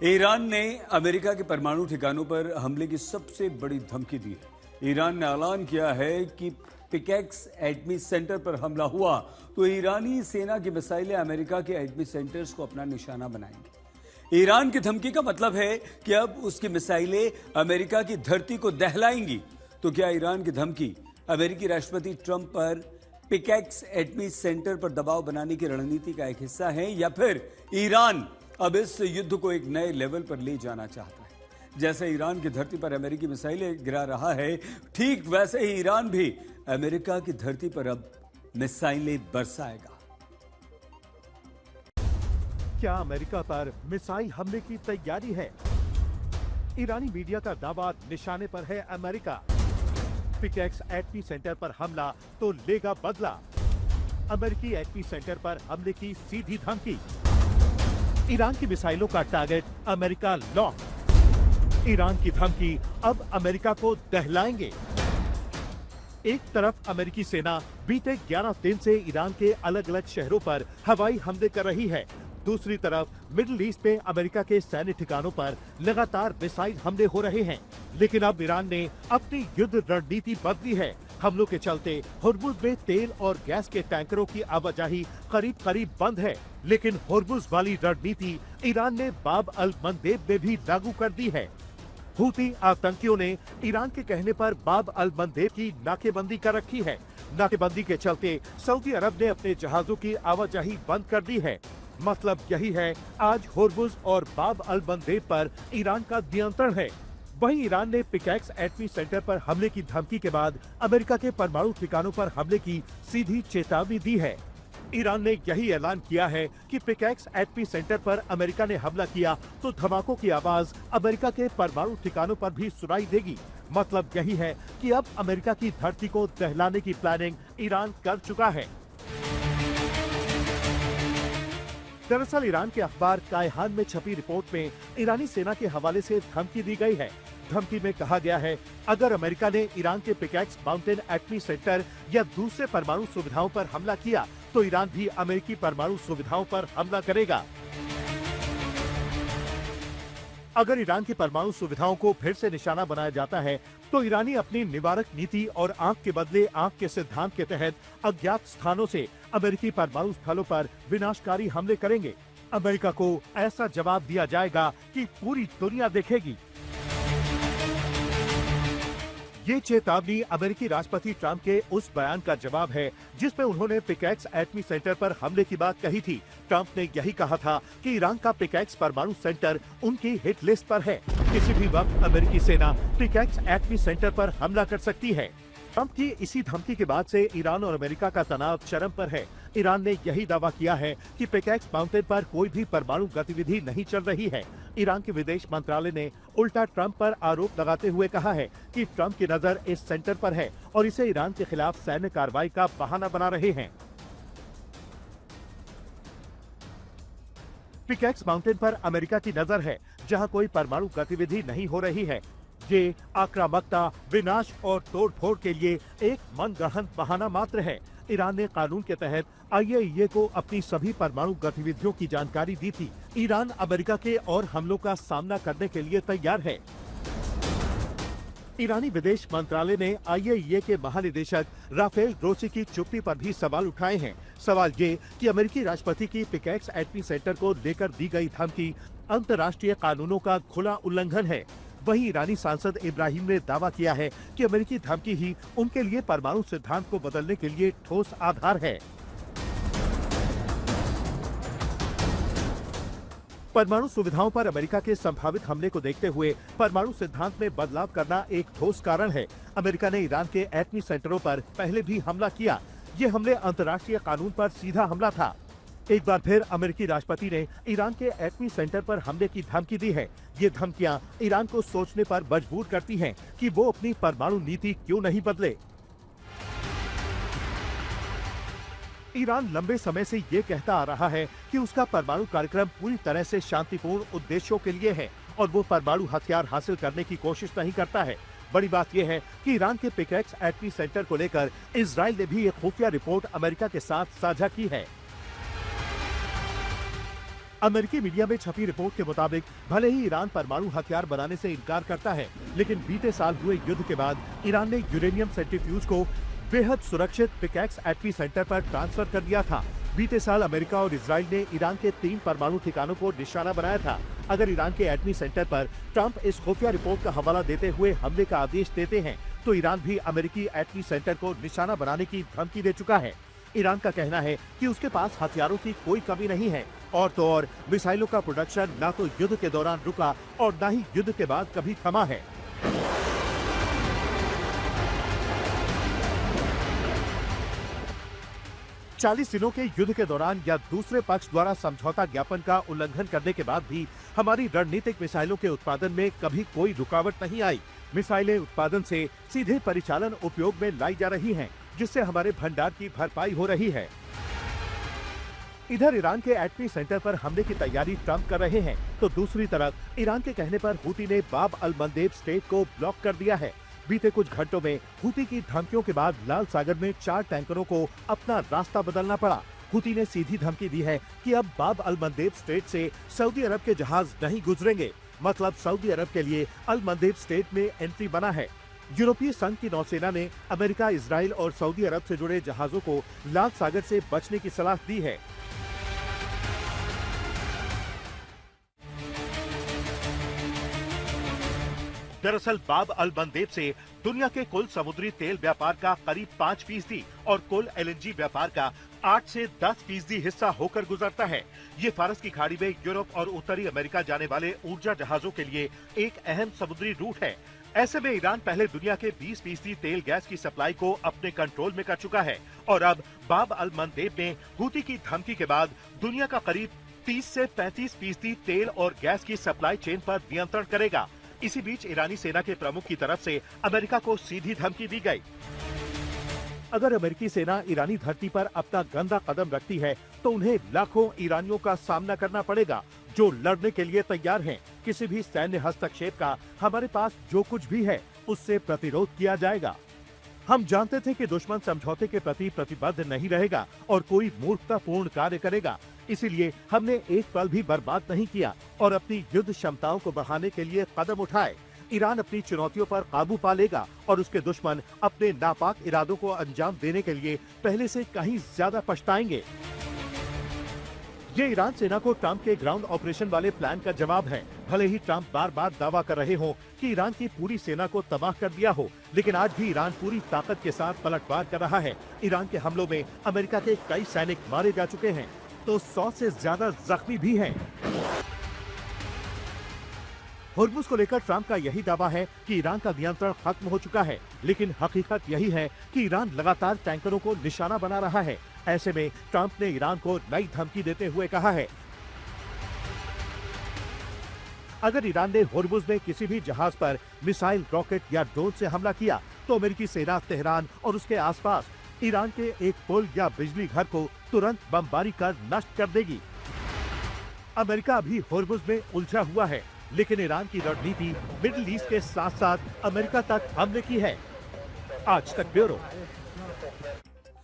Iran ने America के परमाणु ठिकानों पर हमले की सबसे बड़ी धमकी दी है। ईरान ने ऐलान किया है कि पिकेक्स एटमी सेंटर पर हमला हुआ तो ईरानी सेना की मिसाइलें अमेरिका के एटमी सेंटर्स को अपना निशाना बनाएंगी। ईरान की धमकी का मतलब है कि अब उसकी मिसाइलें अमेरिका की धरती को दहलाएंगी। तो क्या ईरान की धमकी अमेरिकी राष्ट्रपति ट्रंप पर पिकेक्स एटमी सेंटर पर दबाव बनाने की रणनीति का एक हिस्सा है, या फिर ईरान अब इस युद्ध को एक नए लेवल पर ले जाना चाहता है? जैसे ईरान की धरती पर अमेरिकी मिसाइलें गिरा रहा है, ठीक वैसे ही ईरान भी अमेरिका की धरती पर अब मिसाइलें बरसाएगा। क्या अमेरिका पर मिसाइल हमले की तैयारी है? ईरानी मीडिया का दावा, निशाने पर है अमेरिका। पिकेक्स एटमी सेंटर पर हमला तो लेगा बदला। अमेरिकी एटमी सेंटर पर हमले की सीधी धमकी। ईरान की मिसाइलों का टारगेट अमेरिका लॉक। ईरान की धमकी अब अमेरिका को दहलाएंगे। एक तरफ अमेरिकी सेना बीते 11 दिन से ईरान के अलग अलग शहरों पर हवाई हमले कर रही है। दूसरी तरफ मिडिल ईस्ट में अमेरिका के सैन्य ठिकानों पर लगातार मिसाइल हमले हो रहे हैं। लेकिन अब ईरान ने अपनी युद्ध रणनीति बदली है। हमलों के चलते होर्मुज में तेल और गैस के टैंकरों की आवाजाही करीब करीब बंद है। लेकिन होर्मुज वाली रणनीति ईरान ने बाब अल मंदेब में भी लागू कर दी है। हूती आतंकियों ने ईरान के कहने पर बाब अल मंदेब की नाकेबंदी कर रखी है। नाकेबंदी के चलते सऊदी अरब ने अपने जहाजों की आवाजाही बंद कर दी है। मतलब यही है, आज होर्मुज और बाब अल मंदेब पर ईरान का नियंत्रण है। वहीं ईरान ने पिकेक्स एटमी सेंटर पर हमले की धमकी के बाद अमेरिका के परमाणु ठिकानों पर हमले की सीधी चेतावनी दी है। ईरान ने यही ऐलान किया है कि पिकेक्स एटमी सेंटर पर अमेरिका ने हमला किया तो धमाकों की आवाज अमेरिका के परमाणु ठिकानों पर भी सुनाई देगी। मतलब यही है कि अब अमेरिका की धरती को दहलाने की प्लानिंग ईरान कर चुका है। दरअसल ईरान के अखबार कायहान में छपी रिपोर्ट में ईरानी सेना के हवाले से धमकी दी गई है। धमकी में कहा गया है, अगर अमेरिका ने ईरान के पिकेक्स माउंटेन एटमी सेंटर या दूसरे परमाणु सुविधाओं पर हमला किया तो ईरान भी अमेरिकी परमाणु सुविधाओं पर हमला करेगा। अगर ईरान की परमाणु सुविधाओं को फिर से निशाना बनाया जाता है तो ईरानी अपनी निवारक नीति और आंख के बदले आंख के सिद्धांत के तहत अज्ञात स्थानों से अमेरिकी परमाणु स्थलों पर विनाशकारी हमले करेंगे। अमेरिका को ऐसा जवाब दिया जाएगा कि पूरी दुनिया देखेगी। ये चेतावनी अमेरिकी राष्ट्रपति ट्रंप के उस बयान का जवाब है जिसमें उन्होंने पिकेक्स एटमी सेंटर पर हमले की बात कही थी। ट्रंप ने यही कहा था कि ईरान का पिकेक्स परमाणु सेंटर उनकी हिट लिस्ट पर है। किसी भी वक्त अमेरिकी सेना पिकेक्स एटमी सेंटर पर हमला कर सकती है। ट्रंप की इसी धमकी के बाद से ईरान और अमेरिका का तनाव चरम पर है। ईरान ने यही दावा किया है कि पिकेक्स माउंटेन पर कोई भी परमाणु गतिविधि नहीं चल रही है। ईरान के विदेश मंत्रालय ने उल्टा ट्रंप पर आरोप लगाते हुए कहा है कि ट्रंप की नजर इस सेंटर पर है और इसे ईरान के खिलाफ सैन्य कार्रवाई का बहाना बना रहे हैं। पिकेक्स माउंटेन पर अमेरिका की नजर है, जहां कोई परमाणु गतिविधि नहीं हो रही है। ये आक्रामकता, विनाश और तोड़फोड़ के लिए एक मनगढ़ंत बहाना मात्र है। ईरान ने कानून के तहत IAEA को अपनी सभी परमाणु गतिविधियों की जानकारी दी थी। ईरान अमेरिका के और हमलों का सामना करने के लिए तैयार है। ईरानी विदेश मंत्रालय ने IAEA के महानिदेशक राफेल ग्रोसी की चुप्पी पर भी सवाल उठाए हैं। सवाल ये कि अमेरिकी राष्ट्रपति की पिकेक्स एटमी सेंटर को लेकर दी गई धमकी अंतर्राष्ट्रीय कानूनों का खुला उल्लंघन है। वहीं ईरानी सांसद इब्राहिम ने दावा किया है कि अमेरिकी धमकी ही उनके लिए परमाणु सिद्धांत को बदलने के लिए ठोस आधार है। परमाणु सुविधाओं पर अमेरिका के संभावित हमले को देखते हुए परमाणु सिद्धांत में बदलाव करना एक ठोस कारण है। अमेरिका ने ईरान के एटमी सेंटरों पर पहले भी हमला किया। ये हमले अंतर्राष्ट्रीय कानून पर सीधा हमला था। एक बार फिर अमेरिकी राष्ट्रपति ने ईरान के एटमी सेंटर पर हमले की धमकी दी है। ये धमकियां ईरान को सोचने पर मजबूर करती हैं कि वो अपनी परमाणु नीति क्यों नहीं बदले। ईरान लंबे समय से ये कहता आ रहा है कि उसका परमाणु कार्यक्रम पूरी तरह से शांतिपूर्ण उद्देश्यों के लिए है और वो परमाणु हथियार हासिल करने की कोशिश नहीं करता है। बड़ी बात यह है कि ईरान के पिकेक्स एटमी सेंटर को लेकर इजराइल ने भी एक खुफिया रिपोर्ट अमेरिका के साथ साझा की है। अमेरिकी मीडिया में छपी रिपोर्ट के मुताबिक भले ही ईरान परमाणु हथियार बनाने से इनकार करता है, लेकिन बीते साल हुए युद्ध के बाद ईरान ने यूरेनियम सेंट्रीफ्यूज को बेहद सुरक्षित पिकेक्स एटमी सेंटर पर ट्रांसफर कर दिया था। बीते साल अमेरिका और इजराइल ने ईरान के 3 परमाणु ठिकानों को निशाना बनाया था। अगर ईरान के एटमी सेंटर पर ट्रंप इस खुफिया रिपोर्ट का हवाला देते हुए हमले का आदेश देते हैं, तो ईरान भी अमेरिकी एटमी सेंटर को निशाना बनाने की धमकी दे चुका है। ईरान का कहना है कि उसके पास हथियारों की कोई कमी नहीं है और तो और मिसाइलों का प्रोडक्शन न तो युद्ध के दौरान रुका और न ही युद्ध के बाद कभी थमा है। चालीस दिनों के युद्ध के दौरान या दूसरे पक्ष द्वारा समझौता ज्ञापन का उल्लंघन करने के बाद भी हमारी रणनीतिक मिसाइलों के उत्पादन में कभी कोई रुकावट नहीं आई। मिसाइलें उत्पादन से सीधे परिचालन उपयोग में लाई जा रही हैं, जिससे हमारे भंडार की भरपाई हो रही है। इधर ईरान के एटमी सेंटर पर हमले की तैयारी ट्रंप कर रहे हैं, तो दूसरी तरफ ईरान के कहने पर हूती ने बाब अल मंदेब स्ट्रेट को ब्लॉक कर दिया है। बीते कुछ घंटों में हूती की धमकियों के बाद लाल सागर में 4 टैंकरों को अपना रास्ता बदलना पड़ा। हूती ने सीधी धमकी दी है कि अब बाब अल मंदेब स्ट्रेट से सऊदी अरब के जहाज नहीं गुजरेंगे। मतलब सऊदी अरब के लिए अल मंदेब स्ट्रेट में एंट्री बना है। यूरोपीय संघ की नौसेना ने अमेरिका, इजराइल और सऊदी अरब से जुड़े जहाजों को लाल सागर से बचने की सलाह दी है। दरअसल बाब अल मंदेब से दुनिया के कुल समुद्री तेल व्यापार का करीब 5% और कुल एलएनजी व्यापार का 8 से 10% हिस्सा होकर गुजरता है। ये फारस की खाड़ी में यूरोप और उत्तरी अमेरिका जाने वाले ऊर्जा जहाजों के लिए एक अहम समुद्री रूट है। ऐसे में ईरान पहले दुनिया के 20% तेल गैस की सप्लाई को अपने कंट्रोल में कर चुका है और अब बाब अल मंदेब में हूती की धमकी के बाद दुनिया का करीब 30 से 35% तेल और गैस की सप्लाई चेन पर नियंत्रण करेगा। इसी बीच ईरानी सेना के प्रमुख की तरफ से अमेरिका को सीधी धमकी दी गई। अगर अमेरिकी सेना ईरानी धरती पर अपना गंदा कदम रखती है, तो उन्हें लाखों ईरानियों का सामना करना पड़ेगा जो लड़ने के लिए तैयार हैं। किसी भी सैन्य हस्तक्षेप का हमारे पास जो कुछ भी है, उससे प्रतिरोध किया जाएगा। हम जानते थे कि दुश्मन समझौते के प्रति प्रतिबद्ध नहीं रहेगा और कोई मूर्खतापूर्ण कार्य करेगा। इसीलिए हमने एक पल भी बर्बाद नहीं किया और अपनी युद्ध क्षमताओं को बढ़ाने के लिए कदम उठाए। ईरान अपनी चुनौतियों पर काबू पा लेगा और उसके दुश्मन अपने नापाक इरादों को अंजाम देने के लिए पहले से कहीं ज्यादा पछताएंगे। ये ईरान सेना को ट्रंप के ग्राउंड ऑपरेशन वाले प्लान का जवाब है। भले ही ट्रंप बार बार दावा कर रहे हो कि ईरान की पूरी सेना को तबाह कर दिया हो, लेकिन आज भी ईरान पूरी ताकत के साथ पलटवार कर रहा है। ईरान के हमलों में अमेरिका के कई सैनिक मारे जा चुके हैं, तो 100 से ज्यादा जख्मी भी हैं। होर्मुज को लेकर ट्रंप का यही दावा है कि ईरान का नियंत्रण खत्म हो चुका है, लेकिन हकीकत यही है कि ईरान लगातार टैंकरों को निशाना बना रहा है। ऐसे में ट्रंप ने ईरान को नई धमकी देते हुए कहा है, अगर ईरान ने होर्मुज में किसी भी जहाज पर मिसाइल, रॉकेट या ड्रोन से हमला किया, तो अमेरिकी सेना तेहरान और उसके आसपास ईरान के एक पुल या बिजली घर को तुरंत बमबारी कर नष्ट कर देगी। अमेरिका अभी होर्मुज में उलझा हुआ है, लेकिन ईरान की रणनीति मिडिल ईस्ट के साथ साथ अमेरिका तक हमले की है। आज तक ब्यूरो।